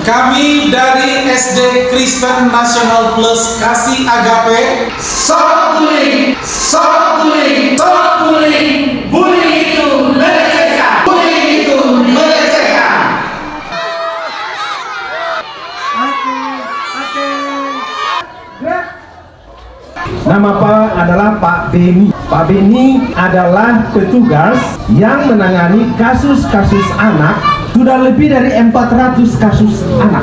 Kami dari SD Kristen Nasional Plus Kasih Agape Bullying, bullying itu melecehkan, Nama Pak adalah Pak Beni. Pak Beni adalah petugas yang menangani kasus-kasus anak. Sudah lebih dari 400 kasus anak.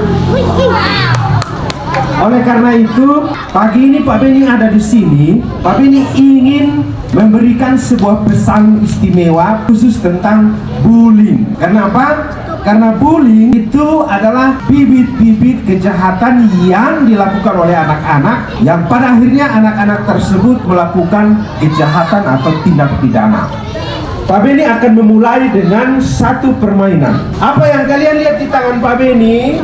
Oleh karena itu, pagi ini Pak Beni ada di sini. Pak Beni ingin memberikan sebuah pesan istimewa khusus tentang bullying. Kenapa? Karena bullying itu adalah bibit-bibit kejahatan yang dilakukan oleh anak-anak, yang pada akhirnya anak-anak tersebut melakukan kejahatan atau tindak pidana. Pak Beni akan memulai dengan satu permainan. Apa yang kalian lihat di tangan Pak Beni?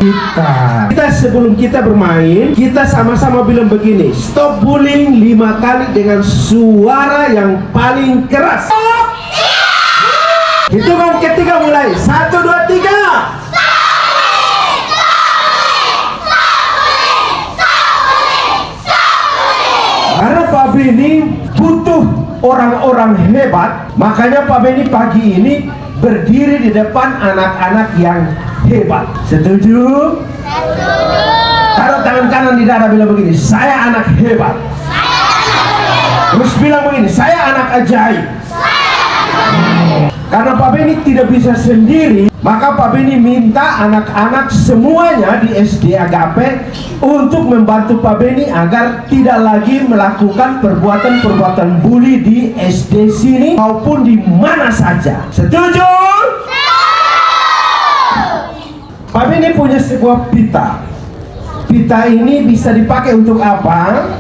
Kita sebelum kita bermain, kita sama-sama bilang begini: stop bullying 5 kali dengan suara yang paling keras. Hitungan ketiga mulai. 1, 2, 3. Karena Pak Beni butuh orang-orang hebat, makanya Pak Beni pagi ini berdiri di depan anak-anak yang hebat. Setuju? Taruh tangan kanan di dada, bilang begini: saya anak hebat. Terus bilang begini: saya anak ajaib. Karena Pak Beni tidak bisa sendiri, maka Pak Beni minta anak-anak semuanya di SD Agape untuk membantu Pak Beni agar tidak lagi melakukan perbuatan-perbuatan bully di SD sini maupun di mana saja. Setuju? Pak Beni punya sebuah pita. Pita ini bisa dipakai untuk apa?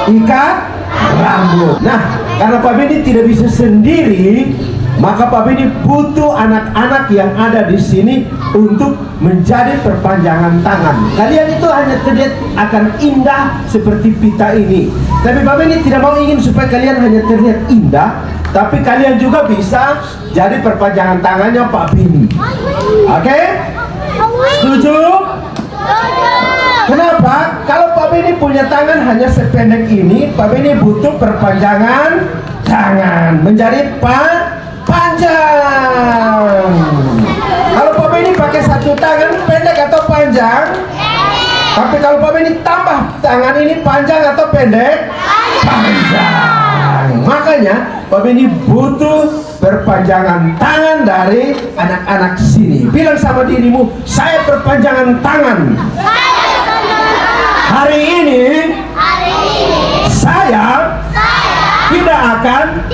Ikat rambut. Nah, karena Pak Beni tidak bisa sendiri, maka Pak Beni butuh anak-anak yang ada di sini untuk menjadi perpanjangan tangan. Kalian itu hanya terlihat akan indah seperti pita ini, tapi Pak Beni tidak mau ingin supaya kalian hanya terlihat indah, tapi kalian juga bisa jadi perpanjangan tangannya Pak Beni. Oke? Setuju? Kenapa? Kalau Pak Beni punya tangan hanya sependek ini, Pak Beni butuh perpanjangan tangan menjadi panjang. Kalau Pak Beni pakai satu tangan, pendek atau panjang? Tapi kalau Pak Beni tambah tangan ini, panjang atau pendek? Panjang. Makanya Pak Beni butuh perpanjangan tangan dari anak-anak sini. Bilang sama dirimu: saya perpanjangan tangan. Hari ini saya tidak akan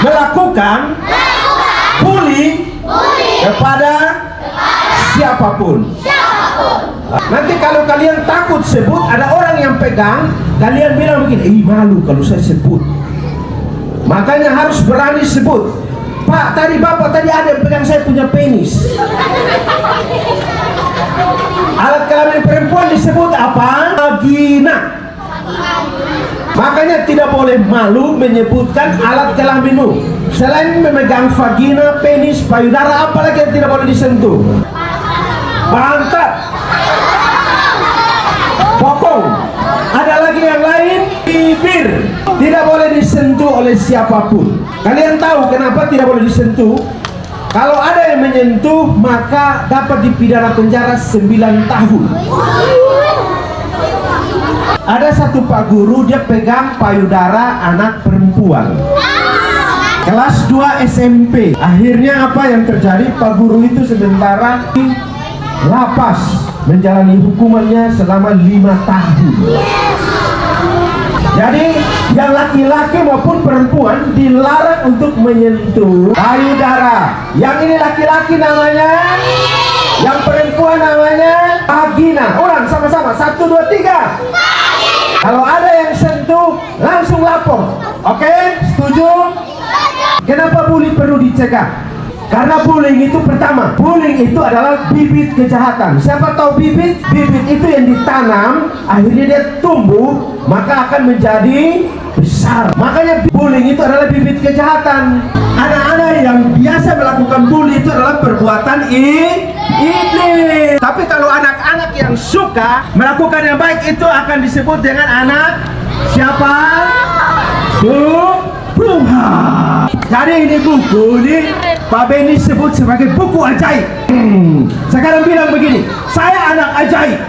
melakukan bully kepada siapapun. Nanti kalau kalian takut sebut, ada orang yang pegang, kalian bilang begini: malu kalau saya sebut. Makanya harus berani sebut. Pak, tadi Bapak tadi ada yang pegang saya punya penis. Alat kelamin perempuan disebut apa? Vagina. Makanya tidak boleh malu menyebutkan alat kelaminmu. Selain memegang vagina, penis, payudara, apalagi yang tidak boleh disentuh? Pantat, bokong. Ada lagi yang lain? Bibir. Tidak boleh disentuh oleh siapapun. Kalian tahu kenapa tidak boleh disentuh? Kalau ada yang menyentuh, maka dapat dipidana penjara 9 tahun. Ada satu Pak Guru, dia pegang payudara anak perempuan kelas 2 SMP. Akhirnya apa yang terjadi? Pak Guru itu sementara di lapas menjalani hukumannya selama 5 tahun. Jadi yang laki-laki maupun perempuan dilarang untuk menyentuh payudara. Yang ini laki-laki namanya, yang perempuan namanya vagina. Orang sama-sama, 1, 2, 3. Kalau ada yang sentuh, langsung lapor. Oke? Setuju? Kenapa bully perlu dicegah? Karena bullying itu, pertama, bullying itu adalah bibit kejahatan. Siapa tahu bibit? Bibit itu yang ditanam, akhirnya dia tumbuh, maka akan menjadi besar. Makanya bullying itu adalah bibit kejahatan. Anak-anak yang biasa melakukan bully itu adalah perbuatan iblis. yang suka melakukan yang baik itu akan disebut dengan anak siapa? Tuhan. Jadi ini buku ini Pak Benny sebut sebagai buku ajaib. Sekarang bilang begini, saya anak ajaib.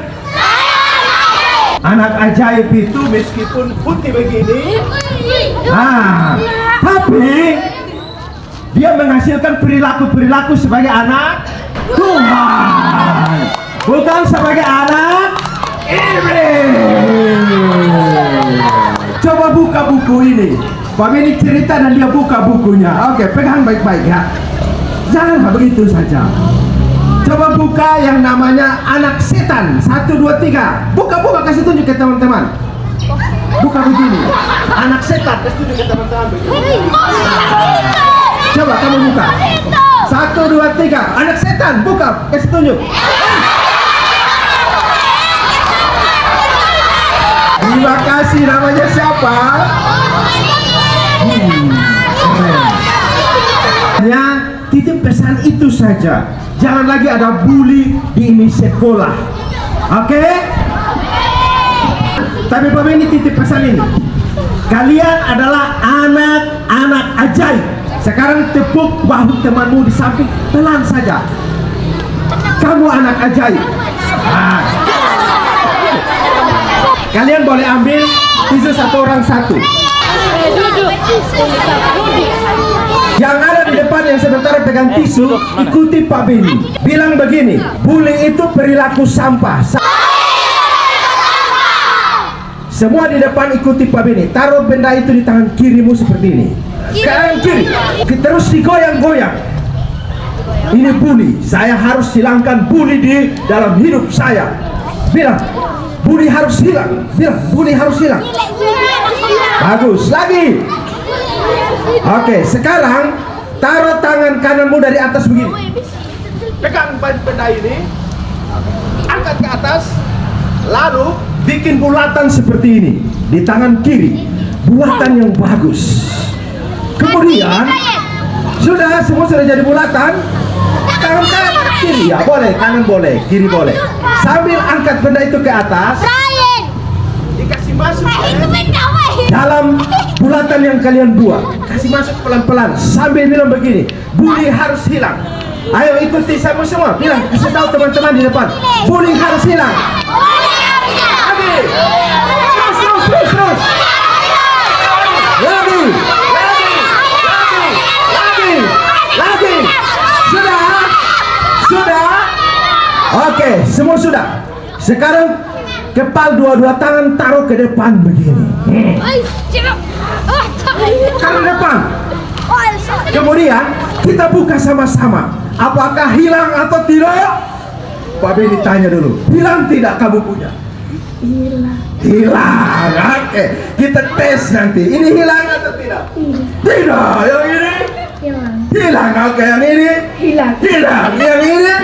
Anak ajaib itu meskipun putih begini, tapi dia menghasilkan perilaku-perilaku sebagai anak Tuhan, bukan sebagai anak iblis. Coba buka buku ini. Pak Benny cerita dan dia buka bukunya. Oke, pegang baik-baik ya. Janganlah begitu saja. Coba buka yang namanya anak setan. 1, 2, 3. Buka, kasih tunjuk ke teman-teman. Buka begini. Anak setan, kasih tunjuk ke teman-teman begini. Coba kamu buka. 1, 2, 3. Anak setan, buka, kasih tunjuk. Terima kasih, namanya siapa? Ya, titip pesan itu saja. Jangan lagi ada bully di ini sekolah. Oke? Tapi Bapak ini titip pesan ini. Kalian adalah anak-anak ajaib. Sekarang tepuk bahu temanmu di samping, pelan saja. Kamu anak ajaib. Kalian boleh ambil tisu satu orang satu. Yang ada di depan yang sementara pegang tisu, ikuti Pak Benny. Bilang begini, bullying itu perilaku sampah. Semua di depan ikuti Pak Benny. Taruh benda itu di tangan kirimu seperti ini. Kanan kiri. Terus digoyang-goyang. Ini bully. Saya harus hilangkan bully di dalam hidup saya. Bilang, bully harus hilang. Bilang, bully harus hilang. Bagus. Lagi. Oke, sekarang taruh tangan kananmu dari atas begini. Pegang benda ini, angkat ke atas, lalu bikin bulatan seperti ini di tangan kiri. Bulatan yang bagus. Kemudian sudah semua sudah jadi bulatan. Tangan kiri ya boleh, kanan boleh, kiri boleh. Sambil angkat benda itu ke atas, dikasih masuk dalam bulatan yang kalian buat. Kasih masuk pelan-pelan sambil bilang begini, bully harus hilang. Ayo ikuti sama semua. Bilang, kasih tahu teman-teman di depan, bully harus hilang. Lagi. Terus. Lagi. Sudah. Oke, semua sudah. Sekarang kepal dua-dua tangan taruh ke depan begini. Taruh depan. Kemudian kita buka sama-sama. Apakah hilang atau tidak? Pak Benny tanya dulu. Hilang tidak kamu punya? Hilang. Oke, kita tes nanti. Ini hilang atau tidak? Tidak. Yang ini? Hilang. Oke, yang ini? Hilang. Yang ini?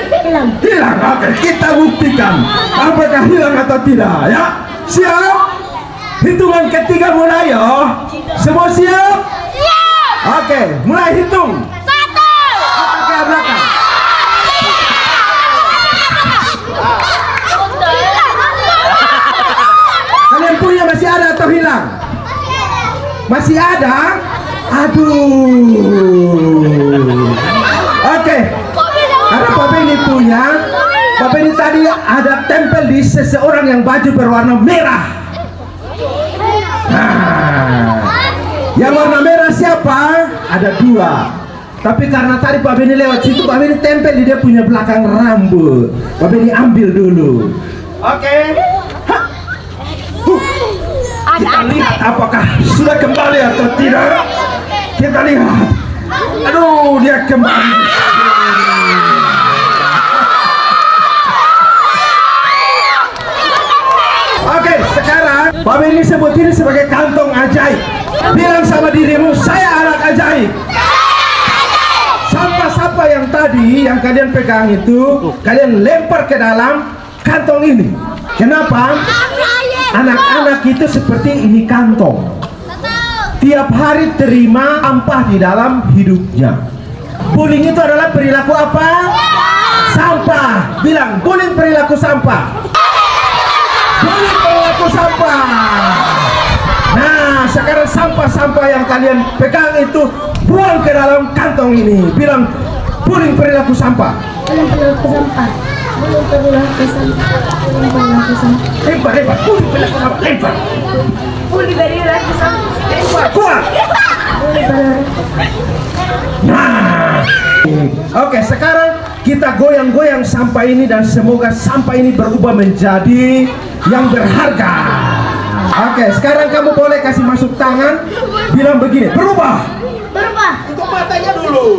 Hilang. Oke, kita buktikan apakah hilang atau tidak ya. Siap? Hitungan ketiga mulai ya. Semua siap? Oke, mulai hitung. 1. Ke belakang. Kalian punya masih ada atau hilang? Masih ada? Aduh. Oke. Karena Pak Benny punya, Pak Benny tadi ada tempel di seseorang yang baju berwarna merah. Yang warna merah siapa? Ada 2. Tapi karena tadi Pak Benny lewat situ, Pak Benny tempel di dia punya belakang rambut. Pak Benny ambil dulu. Oke. Kita lihat apakah sudah kembali atau tidak. Kita lihat. Aduh, dia kembali. Oke, sekarang Pak Benny sebut ini sebagai kantong ajaib. Bilang sama dirimu, saya anak ajaib. Sampah-sampah yang tadi yang kalian pegang itu, kalian lempar ke dalam kantong ini. Kenapa? Anak-anak itu seperti ini kantong. Tiap hari terima sampah di dalam hidupnya. Bullying itu adalah perilaku apa? Sampah. Bilang, bullying perilaku sampah. bully pelaku sampah. Nah, sekarang sampah-sampah yang kalian pegang itu buang ke dalam kantong ini. Bilang, bullying perilaku sampah. Bullying perilaku sampah. Bullying perilaku sampah. Bullying perilaku sampah. Lempar, bullying perilaku sampah. Lempar. Bullying perilaku sampah. Lempar, kuat. Bullying perilaku. Nah, oke, sekarang kita goyang-goyang sampah ini dan semoga sampah ini berubah menjadi yang berharga. Oke, sekarang kamu boleh kasih masuk tangan, bilang begini, berubah. Berubah. Untuk matanya dulu.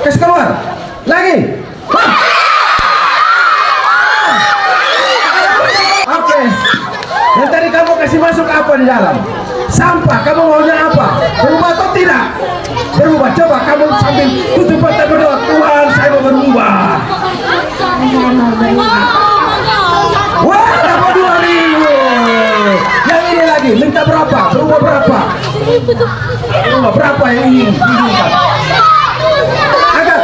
Kasih keluar. Lagi. Oke. Dan tadi kamu kasih masuk apa di dalam? Sampah. Kamu maunya apa? Berubah atau tidak? Berubah. Coba kamu sambil tutup mata berdoa, Tuhan, saya mau berubah. Wah, dapat 2.000. Yang ini lagi, minta berapa? Berubah berapa? Berubah berapa yang ini? Agak.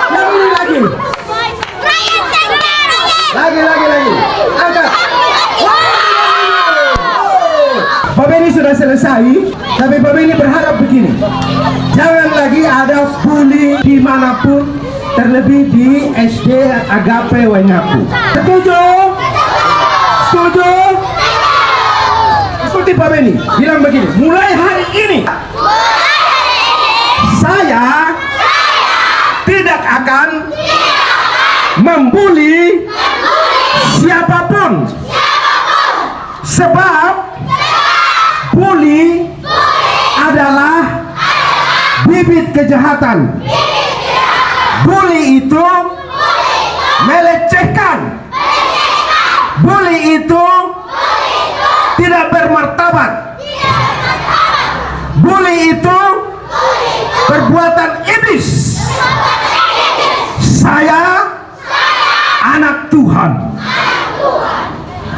Yang ini lagi. Lagi. Agak. Pak Benny sudah selesai, tapi Pak Benny berharap begini. Jangan lagi ada bully dimanapun, terlebih di SD Agape Waingapu. Setuju? Setuju? Seperti Pak Benny bilang begini, mulai hari ini saya tidak akan membuli siapapun, sebab bully adalah bibit kejahatan. Bully itu melecehkan. Bully itu tidak bermartabat. Bully itu perbuatan iblis. Saya anak Tuhan.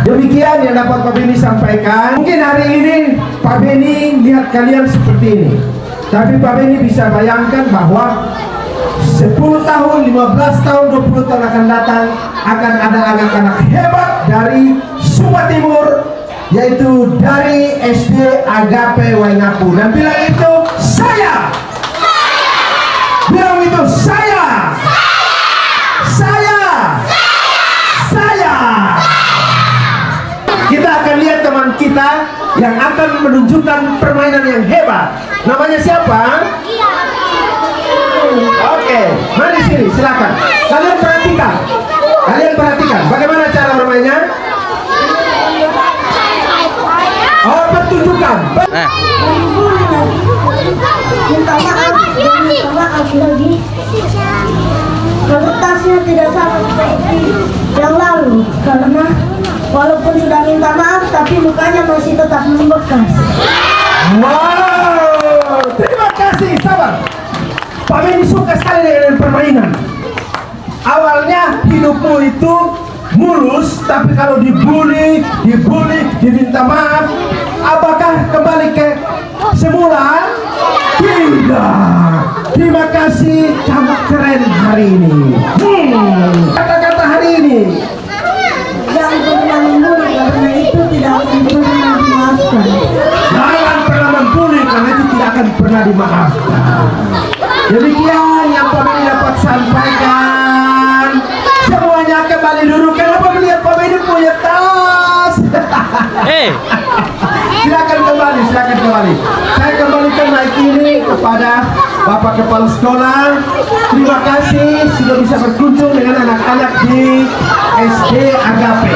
Demikian yang dapat Pak Benny sampaikan. Mungkin hari ini Pak Benny lihat kalian seperti ini, tapi Pak Benny bisa bayangkan bahwa 10 tahun, 15 tahun, 20 tahun akan datang, akan ada anak-anak hebat dari Sumba Timur, yaitu dari SD Agape Waingapu, dan bilang itu saya. Bilang itu saya. Kita akan lihat teman kita yang akan menunjukkan permainan yang hebat. Namanya siapa? Oke, mari sini, silakan. Kalian perhatikan. Bagaimana cara bermainnya? Oh, pertunjukan. Minta maaf lagi. Kalau tasnya tidak sama seperti yang lalu, karena walaupun sudah minta maaf, tapi mukanya masih tetap membekas. Wow, terima kasih, sabar. Pak Benny suka sekali dengan permainan. Awalnya hidupmu itu mulus, tapi kalau dibully, diminta maaf, apakah kembali ke semula? Tidak. Terima kasih, kamu keren hari ini. Kata-kata hari ini. Jangan pernah membuli, karena itu tidak akan pernah dimaafkan. Jangan pernah membuli, karena itu tidak akan pernah dimaafkan. Demikian yang Pak Benny dapat sampaikan. Semuanya kembali duduk. Kenapa melihat Pak Benny punya tas? Silakan kembali. Saya kembalikan mic ini kepada Bapak Kepala Sekolah. Terima kasih sudah bisa berkunjung dengan anak-anak di SD Agape.